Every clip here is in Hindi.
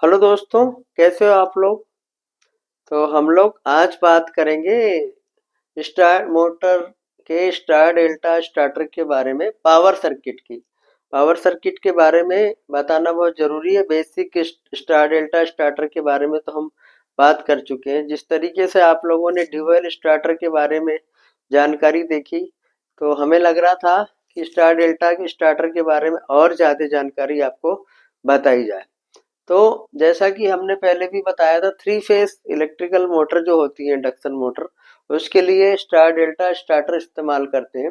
हेलो दोस्तों, कैसे हो आप लोग। तो हम लोग आज बात करेंगे स्टार मोटर के स्टार डेल्टा स्टार्टर के बारे में। पावर सर्किट के बारे में बताना बहुत ज़रूरी है। बेसिक स्टार डेल्टा स्टार्टर के बारे में तो हम बात कर चुके हैं। जिस तरीके से आप लोगों ने ड्यूअल स्टार्टर के बारे में जानकारी देखी, तो हमें लग रहा था कि स्टार डेल्टा के स्टार्टर के बारे में और ज़्यादा जानकारी आपको बताई जाए। तो जैसा कि हमने पहले भी बताया था, थ्री फेस इलेक्ट्रिकल मोटर जो होती है, इंडक्शन मोटर, उसके लिए स्टार डेल्टा स्टार्टर इस्तेमाल करते हैं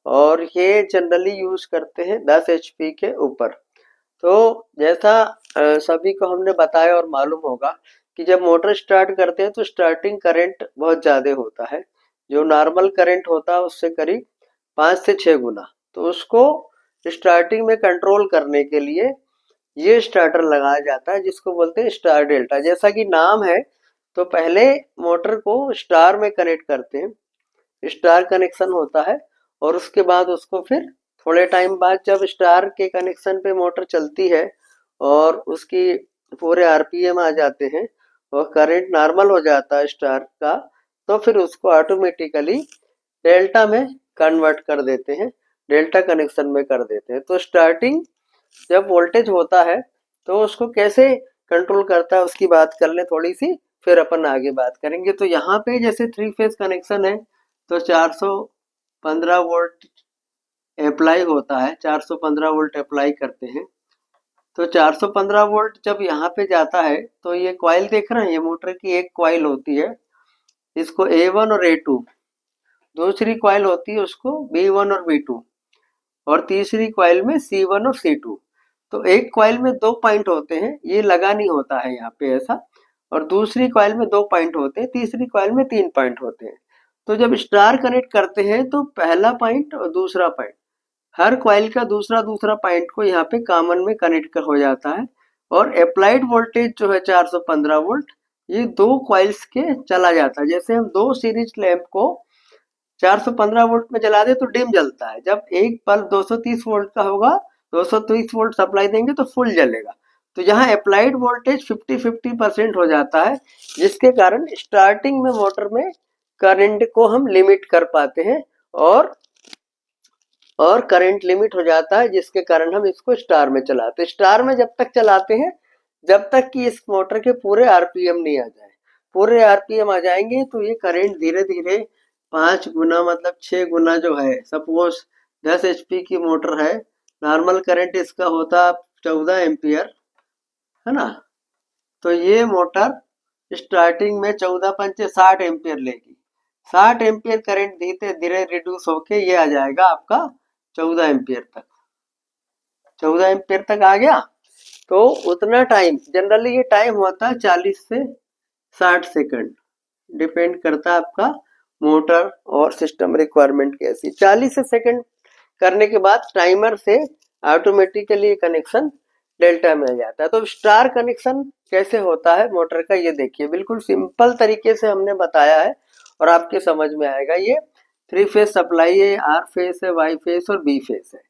और ये जनरली यूज करते हैं 10 एचपी के ऊपर। तो जैसा सभी को हमने बताया और मालूम होगा कि जब मोटर स्टार्ट करते हैं तो स्टार्टिंग करंट बहुत ज़्यादा होता है। जो नॉर्मल करंट होता है उससे करीब 5 से 6 गुना। तो उसको स्टार्टिंग में कंट्रोल करने के लिए ये स्टार्टर लगाया जाता है, जिसको बोलते हैं स्टार डेल्टा। जैसा कि नाम है, तो पहले मोटर को स्टार में कनेक्ट करते हैं, स्टार कनेक्शन होता है, और उसके बाद उसको फिर थोड़े टाइम बाद जब स्टार के कनेक्शन पे मोटर चलती है और उसकी पूरे आरपीएम आ जाते हैं और करंट नॉर्मल हो जाता है स्टार का, तो फिर उसको ऑटोमेटिकली डेल्टा में कन्वर्ट कर देते हैं, डेल्टा कनेक्शन में कर देते हैं। तो स्टार्टिंग जब वोल्टेज होता है तो उसको कैसे कंट्रोल करता है उसकी बात कर ले थोड़ी सी, फिर अपन आगे बात करेंगे। तो यहाँ पे जैसे थ्री फेज कनेक्शन है, तो 415 वोल्ट अप्लाई होता है, 415 वोल्ट अप्लाई करते हैं। तो 415 वोल्ट जब यहाँ पे जाता है, तो ये कॉइल देख रहे हैं, ये मोटर की एक कॉइल होती है, इसको A1 और A2, दूसरी कॉइल होती है उसको B1 और B2, और तीसरी कॉइल में C1 और C2। तो एक कॉइल में 2 पॉइंट होते हैं, ये लगा नहीं होता है यहाँ पे ऐसा, और दूसरी कॉइल में 2 पॉइंट होते हैं, तीसरी कॉइल में 3 पॉइंट होते हैं। तो जब स्टार कनेक्ट करते हैं तो पहला पॉइंट और दूसरा पॉइंट, हर कॉइल का दूसरा दूसरा पॉइंट को यहाँ पे कॉमन में कनेक्ट हो जाता है, और अप्लाइड वोल्टेज जो है 415 वोल्ट, ये दो कॉइल्स के चला जाता है। जैसे हम दो सीरीज लैंप को 415 वोल्ट में जला दे तो डिम जलता है, जब एक बल्ब 230 वोल्ट का होगा, 230 वोल्ट सप्लाई देंगे तो फुल जलेगा। तो यहाँ अप्लाइड वोल्टेज 50-50% हो जाता है, जिसके कारण स्टार्टिंग में मोटर में करंट को हम लिमिट कर पाते हैं, और करंट लिमिट हो जाता है, जिसके कारण हम इसको स्टार में चलाते हैं। स्टार में जब तक चलाते हैं जब तक कि इस मोटर के पूरे आरपीएम नहीं आ जाए। पूरे आरपीएम आ जाएंगे तो ये करंट धीरे धीरे 5 गुना, मतलब 6 गुना जो है, सपोज 10 एचपी की मोटर है, नॉर्मल करंट इसका होता 14 एम्पियर, है ना। तो ये मोटर स्टार्टिंग में 14 पंचे 60 एम्पियर लेगी। 60 एम्पियर करंट धीरे धीरे रिड्यूस होके ये आ जाएगा आपका 14 एम्पियर तक। 14 एम्पियर तक आ गया। तो उतना टाइम, जनरली ये टाइम होता है 40 से 60 सेकंड, डिपेंड करता है आपका मोटर और सिस्टम रिक्वायरमेंट कैसी। 40 सेकंड करने के बाद टाइमर से ऑटोमेटिकली कनेक्शन डेल्टा में आ जाता है। तो स्टार कनेक्शन कैसे होता है मोटर का, ये देखिए, बिल्कुल सिंपल तरीके से हमने बताया है और आपके समझ में आएगा। ये थ्री फेज सप्लाई है, आर फेज है, वाई फेज और बी फेज है।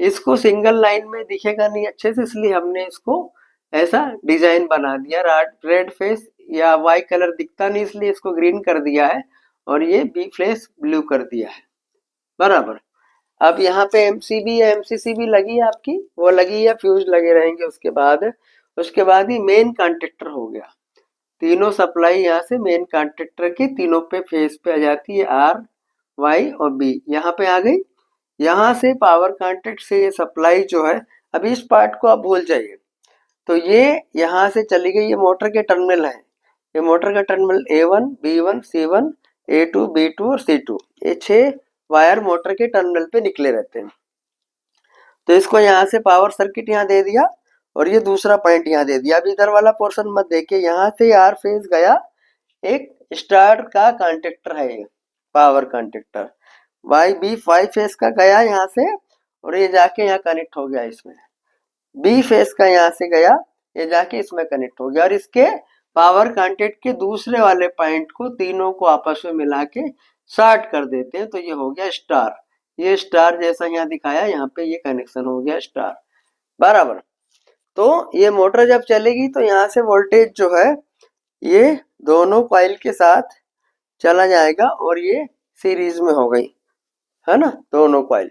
इसको सिंगल लाइन में दिखेगा नहीं अच्छे से, इसलिए हमने इसको ऐसा डिजाइन बना दिया। रेड फेस या वाई कलर दिखता नहीं, इसलिए इसको ग्रीन कर दिया है, और ये बी फ्लैश ब्लू कर दिया है, बराबर। अब यहाँ पे एमसीबी या एमसीसीबी लगी है आपकी, वो लगी या फ्यूज लगे रहेंगे। उसके बाद ही मेन कॉन्ट्रेक्टर हो गया। तीनों सप्लाई यहाँ से मेन कॉन्ट्रेक्टर की तीनों पे फेस पे आ जाती है, आर वाई और बी यहाँ पे आ गई। यहाँ से पावर कॉन्ट्रैक्ट से ये सप्लाई जो है, अभी इस पार्ट को आप भूल जाइए। तो ये यहाँ से चली गई, ये मोटर के टर्मिनल है, ये मोटर का terminal A1 B1 C1 A2 B2 और C2, ये 6 वायर मोटर के टर्मिनल पे निकले रहते हैं। तो इसको यहाँ से पावर सर्किट यहाँ दे दिया, और ये दूसरा पॉइंट यहाँ दे दिया। अब इधर वाला पोर्शन मत देखिए, यहाँ से आर फेज गया, एक स्टार का कॉन्ट्रेक्टर है ये, power contractor. Y B 5 phase का गया यहाँ से, और ये जाके यहाँ कनेक्ट हो गया इसमें। बी फेस का यहाँ से गया, ये जाके इसमें कनेक्ट हो गया, और इसके पावर कॉन्टैक्ट के दूसरे वाले पॉइंट को तीनों को आपस में मिला के शॉर्ट कर देते हैं। तो ये हो गया स्टार। ये स्टार जैसा यहाँ दिखाया, यहाँ पे ये कनेक्शन हो गया स्टार, बराबर। तो ये मोटर जब चलेगी तो यहाँ से वोल्टेज जो है ये दोनों कॉइल के साथ चला जाएगा और ये सीरीज में हो गई, है ना, दोनों कॉइल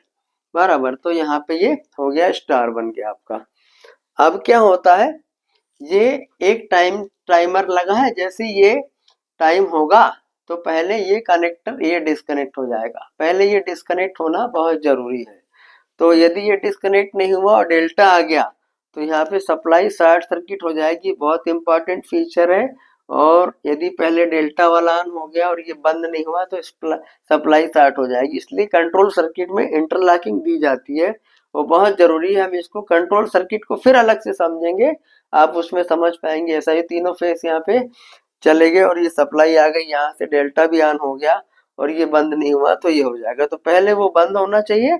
बराबर। तो यहाँ पे ये हो गया स्टार बन गया आपका। अब क्या होता है, ये एक टाइमर लगा है, जैसे ये टाइम होगा तो पहले ये कनेक्टर ये डिस्कनेक्ट हो जाएगा। पहले ये डिस्कनेक्ट होना बहुत जरूरी है। तो यदि ये डिस्कनेक्ट नहीं हुआ और डेल्टा आ गया तो यहाँ पे सप्लाई शॉर्ट सर्किट हो जाएगी, बहुत इंपॉर्टेंट फीचर है। और यदि पहले डेल्टा वाला ऑन हो गया और ये बंद नहीं हुआ तो सप्लाई शॉर्ट हो जाएगी। इसलिए कंट्रोल सर्किट में इंटरलॉकिंग दी जाती है, वो बहुत जरूरी है। हम इसको कंट्रोल सर्किट को फिर अलग से समझेंगे, आप उसमें समझ पाएंगे। ऐसा ही तीनों फेस यहाँ पे चले गए और ये सप्लाई आ गई, यहाँ से डेल्टा भी ऑन हो गया और ये बंद नहीं हुआ तो ये हो जाएगा। तो पहले वो बंद होना चाहिए,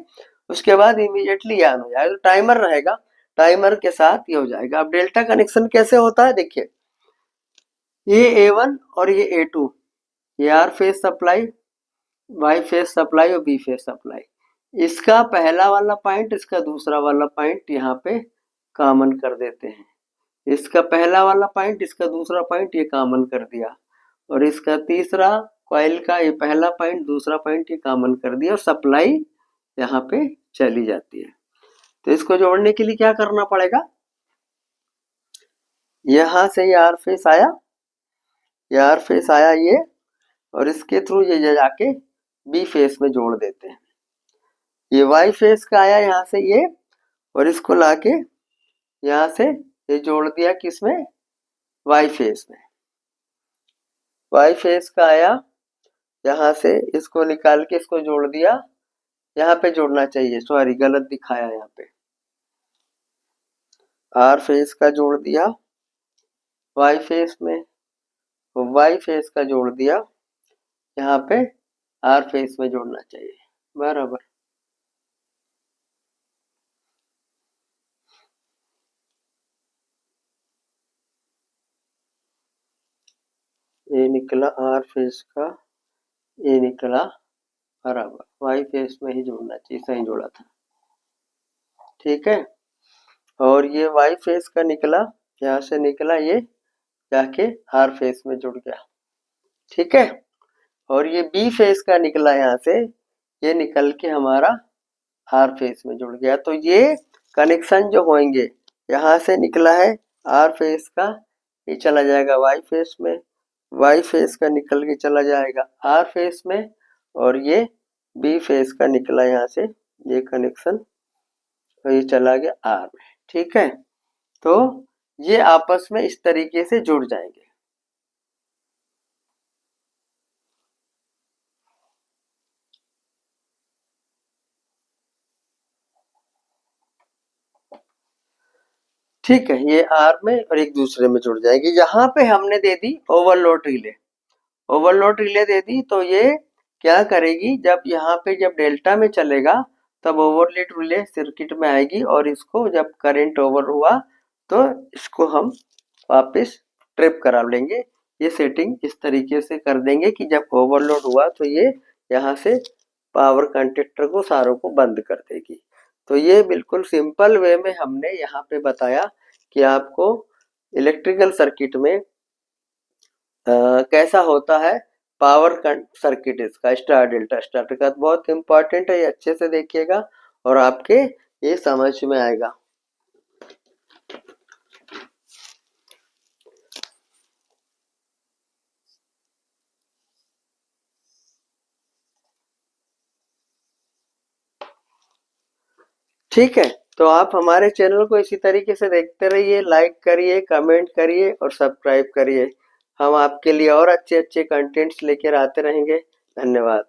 उसके बाद इमीडिएटली ऑन हो जाएगा। तो टाइमर रहेगा, टाइमर के साथ ये हो जाएगा। अब डेल्टा कनेक्शन कैसे होता है, देखिए ये A1 और ये A2, ये R phase supply, Y phase supply और बी फेज सप्लाई। इसका पहला वाला पॉइंट इसका दूसरा वाला पॉइंट यहाँ पे कॉमन कर देते हैं। इसका पहला वाला पॉइंट इसका दूसरा पॉइंट ये कॉमन कर दिया, और इसका तीसरा कॉइल का ये पहला पॉइंट दूसरा पॉइंट ये कॉमन कर दिया, और सप्लाई यहाँ पे चली जाती है। तो इसको जोड़ने के लिए क्या करना पड़ेगा, यहां से ये आर फेस आया, ये आर फेस आया ये, और इसके थ्रू ये जाके बी फेस में जोड़ देते हैं। ये वाई फेस का आया यहाँ से ये, और इसको लाके यहाँ से ये जोड़ दिया किसमें, वाई फेस में। वाई फेस का आया यहाँ से, इसको निकाल के इसको जोड़ दिया, यहाँ पे जोड़ना चाहिए, सॉरी गलत दिखाया यहाँ पे। आर फेस का जोड़ दिया वाई फेस में, वाई फेस का जोड़ दिया यहाँ पे आर फेस में जोड़ना चाहिए, बराबर। ये निकला आर फेस का, ये निकला बराबर, वाई फेस में ही जोड़ना चाहिए, सही जोड़ा था, ठीक है। और ये वाई फेस का निकला, यहाँ से निकला ये जाके आर फेस में जुड़ गया, ठीक है। और ये बी फेस का निकला यहाँ से, ये निकल के हमारा आर फेस में जुड़ गया। तो ये कनेक्शन जो होंगे, यहाँ से निकला है आर फेस का, ये चला जाएगा वाई फेस में, वाई फेस का निकल के चला जाएगा आर फेस में, और ये बी फेस का निकला यहाँ से ये कनेक्शन, तो ये चला गया आर में, ठीक है। तो ये आपस में इस तरीके से जुड़ जाएंगे। ठीक है, ये आर में और एक दूसरे में जुड़ जाएगी। यहाँ पे हमने दे दी ओवरलोड रिले, ओवरलोड रिले दे दी, तो ये क्या करेगी, जब यहाँ पे जब डेल्टा में चलेगा तब ओवरलोड रिले सर्किट में आएगी, और इसको जब करंट ओवर हुआ तो इसको हम वापस ट्रिप करा लेंगे। ये सेटिंग इस तरीके से कर देंगे कि जब ओवरलोड हुआ तो ये यहाँ से पावर कंडक्टर को सारों को बंद कर देगी। तो ये बिल्कुल सिंपल वे में हमने यहाँ पे बताया कि आपको इलेक्ट्रिकल सर्किट में कैसा होता है पावर सर्किट, इसका स्टार डेल्टा स्टार्टर का बहुत इंपॉर्टेंट है, ये अच्छे से देखिएगा और आपके ये समझ में आएगा। ठीक है, तो आप हमारे चैनल को इसी तरीके से देखते रहिए, लाइक करिए, कमेंट करिए और सब्सक्राइब करिए। हम आपके लिए और अच्छे अच्छे कंटेंट्स लेकर आते रहेंगे। धन्यवाद।